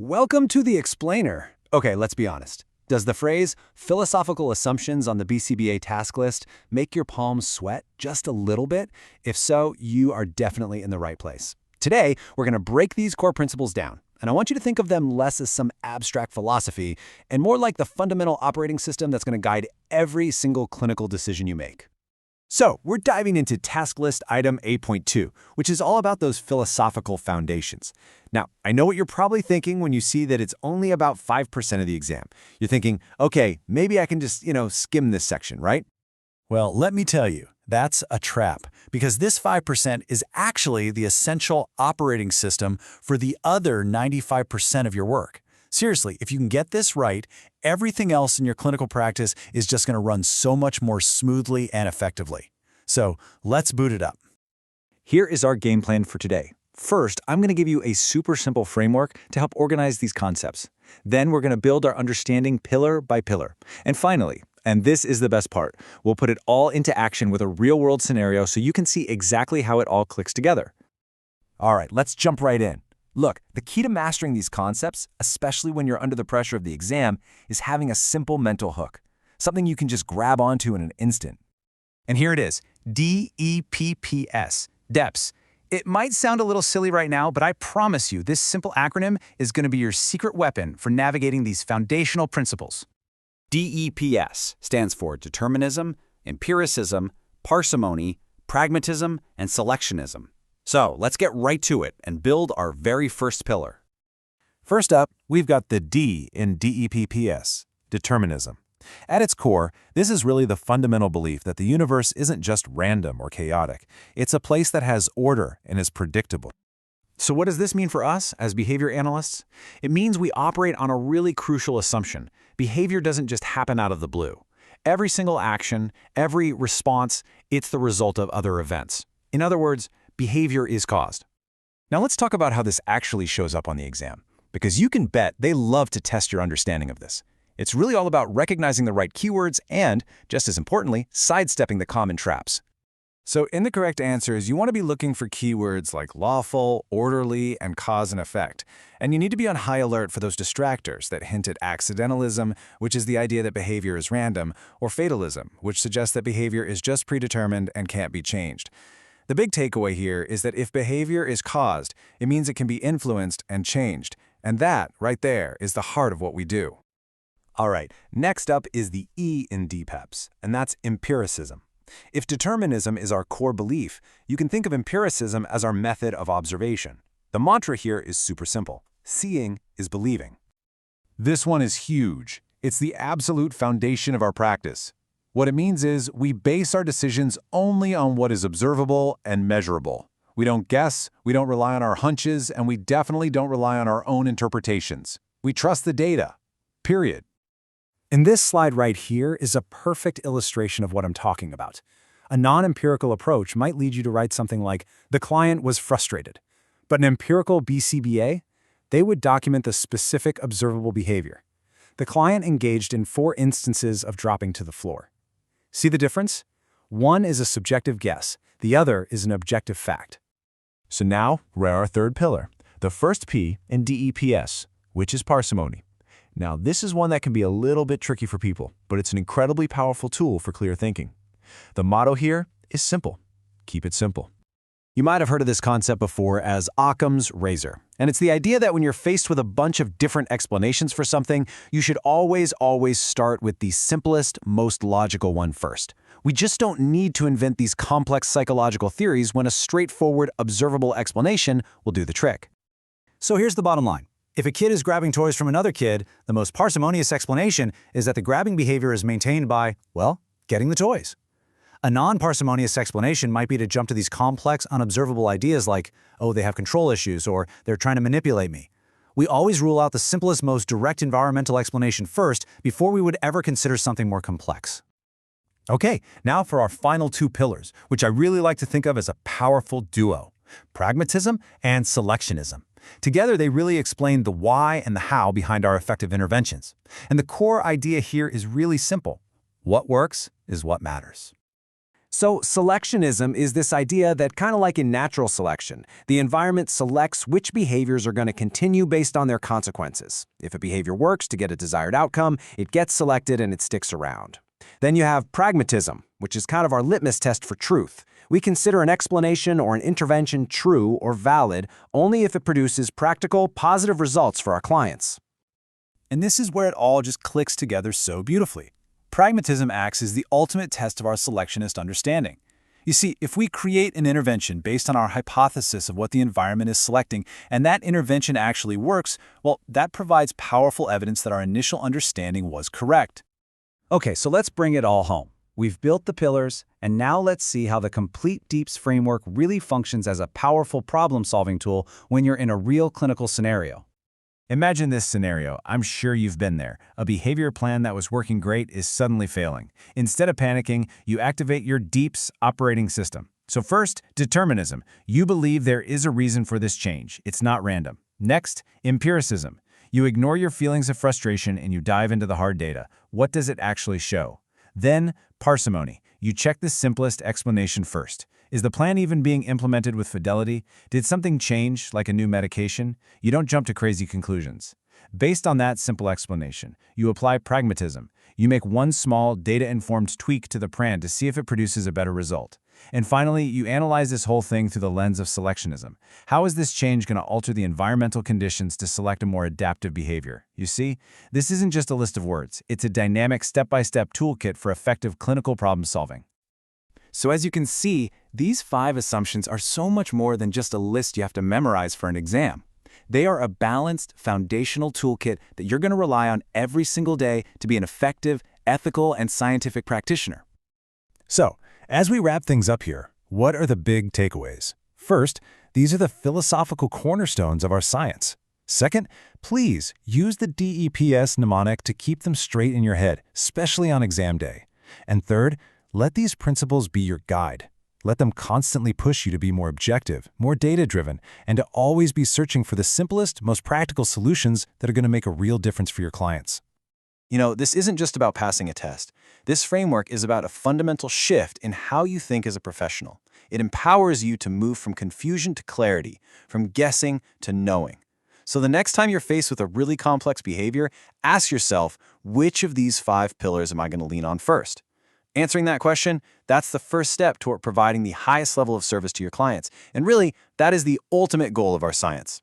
Welcome to the explainer. Okay, let's be honest. Does the phrase philosophical assumptions on the BCBA task list make your palms sweat just a little bit? If so, you are definitely in the right place. Today, we're going to break these core principles down, and I want you to think of them less as some abstract philosophy and more like the fundamental operating system that's going to guide every single clinical decision you make. So, we're diving into task list item A.2, which is all about those philosophical foundations. Now, I know what you're probably thinking when you see that it's only about 5% of the exam. You're thinking, okay, maybe I can just, skim this section, right? Well, let me tell you, that's a trap, because this 5% is actually the essential operating system for the other 95% of your work. Seriously, if you can get this right, everything else in your clinical practice is just going to run so much more smoothly and effectively. So let's boot it up. Here is our game plan for today. First, I'm going to give you a super simple framework to help organize these concepts. Then we're going to build our understanding pillar by pillar. And finally, and this is the best part, we'll put it all into action with a real-world scenario so you can see exactly how it all clicks together. All right, let's jump right in. Look, the key to mastering these concepts, especially when you're under the pressure of the exam, is having a simple mental hook, something you can just grab onto in an instant. And here it is, D-E-P-P-S, DEPS. It might sound a little silly right now, but I promise you this simple acronym is going to be your secret weapon for navigating these foundational principles. DEPS stands for determinism, empiricism, parsimony, pragmatism, and selectionism. So let's get right to it and build our very first pillar. First up, we've got the D in DEPPS, determinism. At its core, this is really the fundamental belief that the universe isn't just random or chaotic. It's a place that has order and is predictable. So what does this mean for us as behavior analysts? It means we operate on a really crucial assumption. Behavior doesn't just happen out of the blue. Every single action, every response, it's the result of other events. In other words, behavior is caused. Now let's talk about how this actually shows up on the exam, because you can bet they love to test your understanding of this. It's really all about recognizing the right keywords and, just as importantly, sidestepping the common traps. So in the correct answers, you want to be looking for keywords like lawful, orderly, and cause and effect. And you need to be on high alert for those distractors that hint at accidentalism, which is the idea that behavior is random, or fatalism, which suggests that behavior is just predetermined and can't be changed. The big takeaway here is that if behavior is caused, it means it can be influenced and changed. And that, right there, is the heart of what we do. All right, next up is the E in DPEPS, and that's empiricism. If determinism is our core belief, you can think of empiricism as our method of observation. The mantra here is super simple. Seeing is believing. This one is huge. It's the absolute foundation of our practice. What it means is we base our decisions only on what is observable and measurable. We don't guess, we don't rely on our hunches, and we definitely don't rely on our own interpretations. We trust the data. Period. And this slide right here is a perfect illustration of what I'm talking about. A non-empirical approach might lead you to write something like, the client was frustrated. But an empirical BCBA, they would document the specific observable behavior. The client engaged in 4 instances of dropping to the floor. See the difference? One is a subjective guess. The other is an objective fact. So now we're at our third pillar, the first P in DEPS, which is parsimony. Now, this is one that can be a little bit tricky for people, but it's an incredibly powerful tool for clear thinking. The motto here is simple. Keep it simple. You might have heard of this concept before as Occam's razor. And it's the idea that when you're faced with a bunch of different explanations for something, you should always start with the simplest, most logical one first. We just don't need to invent these complex psychological theories when a straightforward, observable explanation will do the trick. So here's the bottom line. If a kid is grabbing toys from another kid, the most parsimonious explanation is that the grabbing behavior is maintained by, well, getting the toys. A non-parsimonious explanation might be to jump to these complex, unobservable ideas like, oh, they have control issues, or they're trying to manipulate me. We always rule out the simplest, most direct environmental explanation first before we would ever consider something more complex. Okay, now for our final 2 pillars, which I really like to think of as a powerful duo, pragmatism and selectionism. Together, they really explain the why and the how behind our effective interventions. And the core idea here is really simple. What works is what matters. So selectionism is this idea that, kind of like in natural selection, the environment selects which behaviors are going to continue based on their consequences. If a behavior works to get a desired outcome, it gets selected and it sticks around. Then you have pragmatism, which is kind of our litmus test for truth. We consider an explanation or an intervention true or valid only if it produces practical, positive results for our clients. And this is where it all just clicks together so beautifully. Pragmatism acts as the ultimate test of our selectionist understanding. You see, if we create an intervention based on our hypothesis of what the environment is selecting, and that intervention actually works, well, that provides powerful evidence that our initial understanding was correct. Okay, so let's bring it all home. We've built the pillars, and now let's see how the complete DEEPS framework really functions as a powerful problem-solving tool when you're in a real clinical scenario. Imagine this scenario. I'm sure you've been there. A behavior plan that was working great is suddenly failing. Instead of panicking, you activate your DEEPS operating system. So first, determinism. You believe there is a reason for this change. It's not random. Next, empiricism. You ignore your feelings of frustration and you dive into the hard data. What does it actually show? Then, parsimony. You check the simplest explanation first. Is the plan even being implemented with fidelity? Did something change, like a new medication? You don't jump to crazy conclusions. Based on that simple explanation, you apply pragmatism. You make one small, data-informed tweak to the plan to see if it produces a better result. And finally, you analyze this whole thing through the lens of selectionism. How is this change going to alter the environmental conditions to select a more adaptive behavior? You see, this isn't just a list of words. It's a dynamic step-by-step toolkit for effective clinical problem-solving. So as you can see, these 5 assumptions are so much more than just a list you have to memorize for an exam. They are a balanced, foundational toolkit that you're going to rely on every single day to be an effective, ethical, and scientific practitioner. So, as we wrap things up here, what are the big takeaways? First, these are the philosophical cornerstones of our science. Second, please use the DEPS mnemonic to keep them straight in your head, especially on exam day. And third, let these principles be your guide. Let them constantly push you to be more objective, more data-driven, and to always be searching for the simplest, most practical solutions that are going to make a real difference for your clients. You know, this isn't just about passing a test. This framework is about a fundamental shift in how you think as a professional. It empowers you to move from confusion to clarity, from guessing to knowing. So the next time you're faced with a really complex behavior, ask yourself, which of these 5 pillars am I going to lean on first? Answering that question, that's the first step toward providing the highest level of service to your clients. And really, that is the ultimate goal of our science.